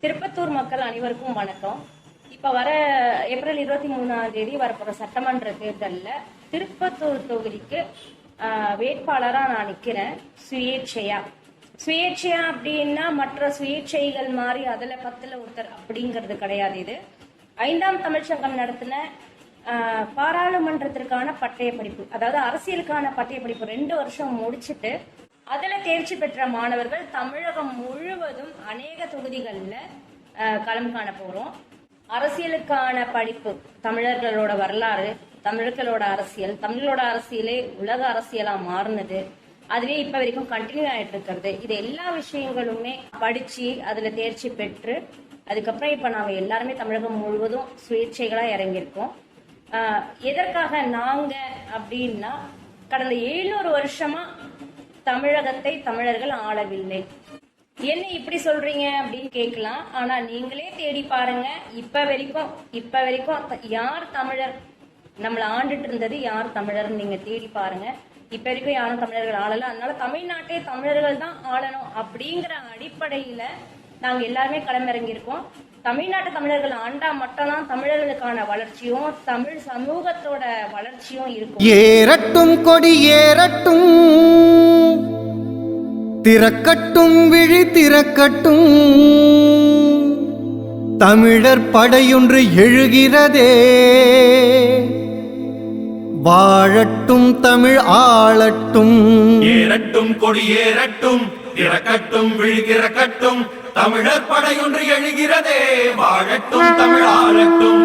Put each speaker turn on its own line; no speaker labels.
திருப்பத்தூர் மக்கள் அனைவருக்கும் வணக்கம். இப்ப வர ஏப்ரல் 23ஆம் தேதி வரப்போற சட்டமன்ற தேர்தலில் திருப்பத்தூர் தொகுதிக்கு வேட்பாளரா நான் நிக்கிறேன். சுயேட்சையா அப்படின்னா மற்ற சுயேட்சைகள் மாதிரி அதுல 10ல் ஒருத்தர் அப்படிங்கிறது கிடையாது. இது 5ஆம் தமிழ்ச்சங்கம் நடத்தின பாராளுமன்றத்திற்கான பட்டய படிப்பு, அதாவது அரசியலுக்கான பட்டய படிப்பு 2 வருஷம் முடிச்சுட்டு அதுல தேர்ச்சி பெற்ற மாணவர்கள் தமிழகம் முழுவதும் அநேக தொகுதிகளில் களம் காண போறோம். அரசியலுக்கான படிப்பு, தமிழர்களோட வரலாறு, தமிழர்களோட அரசியல், தமிழோட அரசியலே உலக அரசியலா மாறினது, அதுவே இப்ப வரைக்கும் கண்டினியூ ஆயிட்டு இருக்கிறது. இது எல்லா விஷயங்களுமே படிச்சு அதுல தேர்ச்சி பெற்று அதுக்கப்புறம் இப்ப நாங்க எல்லாருமே தமிழகம் முழுவதும் சுயேட்சைகளா இறங்கியிருக்கோம். எதற்காக நாங்க அப்படின்னா, கடந்த 700 வருஷமா தமிழகத்தை தமிழர்கள் ஆளவில்லை. என்ன இப்படி சொல்றீங்க அப்படின்னு கேட்கலாம். ஆனா நீங்களே தேடி பாருங்க, இப்ப வரைக்கும் யார் தமிழர் நம்மளை ஆண்டுட்டு இருந்தது, யார் தமிழர் நீங்க தேடி பாருங்க. இப்ப வரைக்கும் யாரும் தமிழர்கள் ஆளல. அதனால தமிழ்நாட்டை தமிழர்கள் தான் ஆளணும் அப்படிங்கிற அடிப்படையில நாங்க எல்லாருமே களமிறங்கியிருக்கோம். தமிழ்நாட்டு தமிழர்கள் ஆண்டா மட்டும்தான் தமிழர்களுக்கான வளர்ச்சியும் தமிழ் சமூகத்தோட வளர்ச்சியும் இருக்கும்.
ஏறட்டும் கொடி ஏறட்டும், திறக்கட்டும் விழி திறக்கட்டும், தமிழர் படையொன்று எழுகிறதே, வாழட்டும் தமிழ் ஆளட்டும்.
ஏறட்டும் கொடி ஏறட்டும், திறக்கட்டும் விழி திறக்கட்டும், தமிழர் படையொன்று எழுகிறதே, வாழட்டும் தமிழ் ஆளட்டும்.